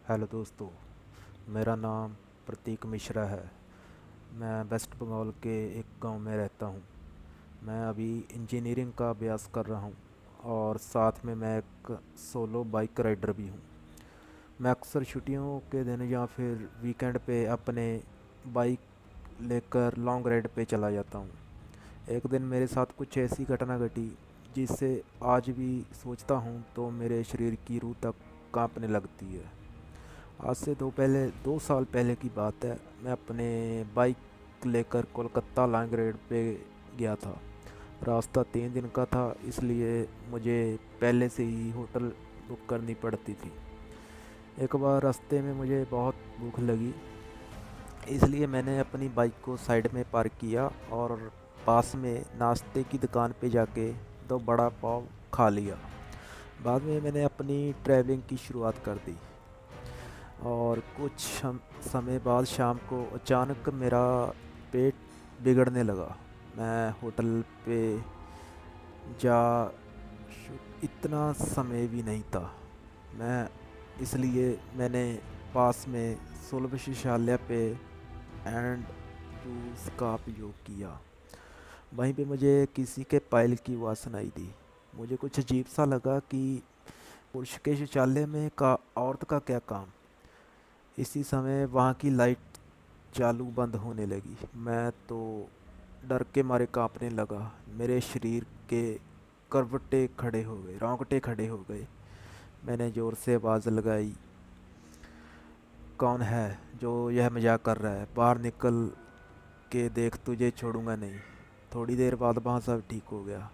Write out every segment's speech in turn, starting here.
Hello दोस्तों। मेरा नाम प्रतीक मिश्रा है। मैं वेस्ट बंगाल के एक गांव में रहता हूं। मैं अभी इंजीनियरिंग का अभ्यास कर रहा हूं और साथ में मैं एक सोलो बाइक राइडर भी हूं। मैं अक्सर छुट्टियों के दिन या फिर वीकेंड पे अपने बाइक लेकर लॉन्ग राइड पे चला जाता हूं। एक दिन मेरे साथ कुछ ऐसी घटना घटी जिससे आज भी सोचता हूं तो मेरे शरीर की रूह तक कांपने लगती है। आज से 2 साल पहले की बात है। मैं अपने बाइक लेकर कोलकाता लॉन्ग राइड पे गया था। रास्ता 3 दिन का था, इसलिए मुझे पहले से ही होटल बुक करनी पड़ती थी। एक बार रास्ते में मुझे बहुत भूख लगी, इसलिए मैंने अपनी बाइक को साइड में पार्क किया और पास में नाश्ते की दुकान पे जाके 2 बड़ा पाव खा लिया। बाद में मैंने अपनी ट्रैवलिंग की शुरुआत कर दी और कुछ समय बाद शाम को अचानक मेरा पेट बिगड़ने लगा। मैं होटल पे जा इतना समय भी नहीं था। मैं इसलिए मैंने पास में सुलभ चिकित्सालय पे एंड टूल्स का उपयोग किया। वहीं पे मुझे किसी के पायल की आवाज़ सुनाई दी। मुझे कुछ अजीब सा लगा कि पुरुष के शौचालय में का औरत का क्या काम। इसी समय वहाँ की लाइट चालू बंद होने लगी। मैं तो डर के मारे कांपने लगा। मेरे शरीर के रोंगटे खड़े हो गए। मैंने ज़ोर से आवाज़ लगाई, कौन है जो यह मजाक कर रहा है? बाहर निकल के देख, तुझे छोड़ूंगा नहीं। थोड़ी देर बाद वहाँ सब ठीक हो गया।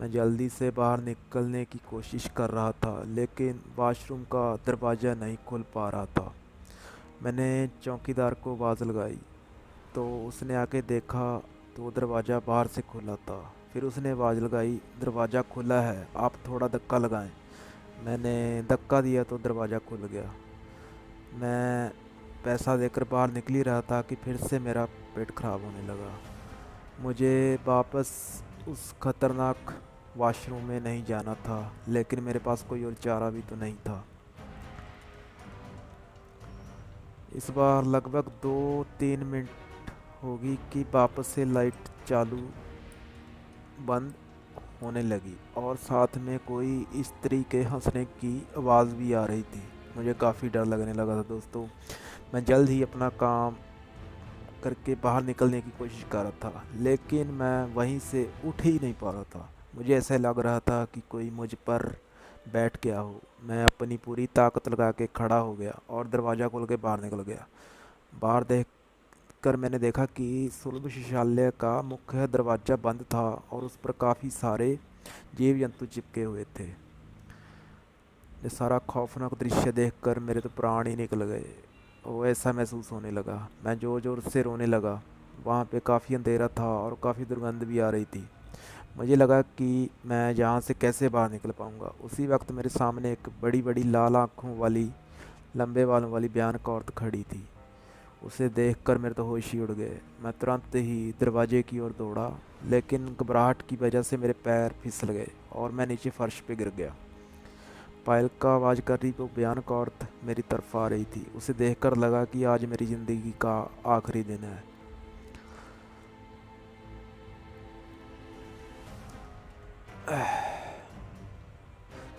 मैं जल्दी से बाहर निकलने की कोशिश कर रहा था, लेकिन वॉशरूम का दरवाज़ा नहीं खुल पा रहा था। मैंने चौकीदार को आवाज़ लगाई तो उसने आके देखा तो दरवाज़ा बाहर से खुला था। फिर उसने आवाज़ लगाई, दरवाज़ा खुला है, आप थोड़ा धक्का लगाएं। मैंने धक्का दिया तो दरवाज़ा खुल गया। मैं पैसा देकर बाहर निकल ही रहा था कि फिर से मेरा पेट खराब होने लगा। मुझे वापस उस खतरनाक वॉशरूम में नहीं जाना था, लेकिन मेरे पास कोई और चारा भी तो नहीं था। इस बार लगभग 2-3 मिनट होगी कि वापस से लाइट चालू बंद होने लगी और साथ में कोई स्त्री के हंसने की आवाज़ भी आ रही थी। मुझे काफ़ी डर लगने लगा था दोस्तों। मैं जल्द ही अपना काम करके बाहर निकलने की कोशिश कर रहा था, लेकिन मैं वहीं से उठ ही नहीं पा रहा था। मुझे ऐसा लग रहा था कि कोई मुझ पर बैठ गया हो। मैं अपनी पूरी ताकत लगा के खड़ा हो गया और दरवाज़ा खोल के बाहर निकल गया। बाहर देख कर मैंने देखा कि सुलभ शौचालय का मुख्य दरवाज़ा बंद था और उस पर काफ़ी सारे जीव जंतु चिपके हुए थे। ये सारा खौफनाक दृश्य देखकर मेरे तो प्राण ही निकल गए। वो ऐसा महसूस होने लगा। मैं ज़ोर ज़ोर से रोने लगा। वहाँ पे काफ़ी अंधेरा था और काफ़ी दुर्गंध भी आ रही थी। मुझे लगा कि मैं यहाँ से कैसे बाहर निकल पाऊँगा। उसी वक्त मेरे सामने एक बड़ी बड़ी लाल आँखों वाली, लंबे बालों वाली भयानक औरत खड़ी थी। उसे देखकर मेरे तो होश ही उड़ गए। मैं तुरंत ही दरवाजे की ओर दौड़ा, लेकिन घबराहट की वजह से मेरे पैर फिसल गए और मैं नीचे फर्श पे गिर गया। पायल का आवाज़ कर रही वो भयानक औरत मेरी तरफ आ रही थी। उसे देखकर लगा कि आज मेरी ज़िंदगी का आखिरी दिन है।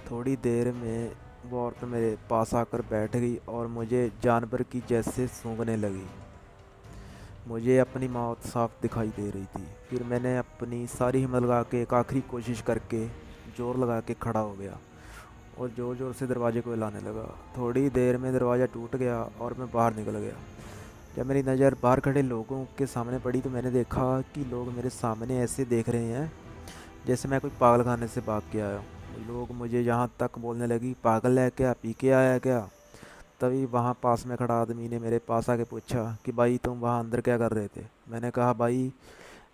थोड़ी देर में वो औरत मेरे पास आकर बैठ गई और मुझे जानवर की जैसे सूंघने लगी। मुझे अपनी मौत साफ दिखाई दे रही थी। फिर मैंने अपनी सारी हिम्मत लगा के एक आखिरी कोशिश करके जोर लगा के खड़ा हो गया और ज़ोर ज़ोर से दरवाजे को हिलाने लगा। थोड़ी देर में दरवाज़ा टूट गया और मैं बाहर निकल गया। जब मेरी नज़र बाहर खड़े लोगों के सामने पड़ी तो मैंने देखा कि लोग मेरे सामने ऐसे देख रहे हैं जैसे मैं कोई पागल खाने से भाग के आया हूँ। लोग मुझे यहाँ तक बोलने लगी, पागल है क्या, पी के आया क्या? तभी वहाँ पास में खड़ा आदमी ने मेरे पास आके पूछा कि भाई तुम वहाँ अंदर क्या कर रहे थे? मैंने कहा, भाई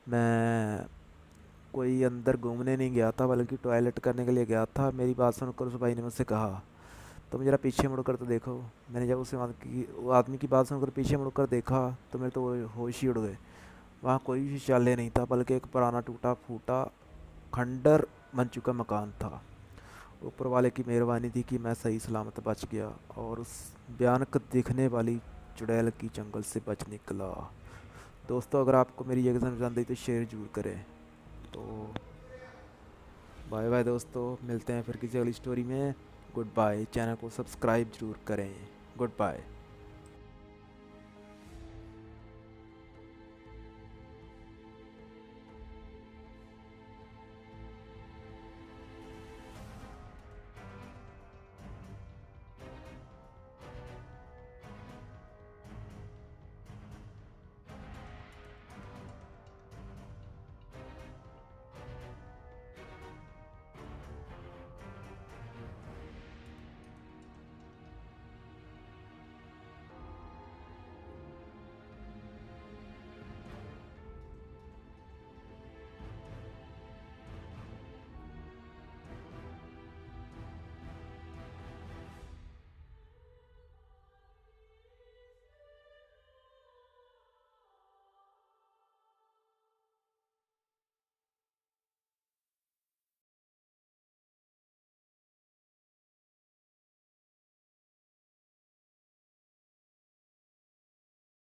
मैं कोई अंदर घूमने नहीं गया था, बल्कि टॉयलेट करने के लिए गया था। मेरी बात सुनकर उस भाई ने मुझसे कहा, तुम जरा पीछे मुड़कर तो देखो। मैंने जब वो आदमी की बात सुनकर पीछे मुड़कर देखा तो मेरे तो होश ही उड़ गए। वहाँ कोई भी शौचालय नहीं था, बल्कि एक पुराना टूटा फूटा खंडर बन चुका मकान था। ऊपर वाले की मेहरबानी थी कि मैं सही सलामत बच गया और उस भयानक दिखने वाली चुड़ैल की जंगल से बच निकला। दोस्तों, अगर आपको मेरी ये कहानी पसंद आई तो शेयर जरूर करें। तो बाय बाय दोस्तों, मिलते हैं फिर किसी अगली स्टोरी में। Good bye. चैनल को सब्सक्राइब जरूर करें। Good bye.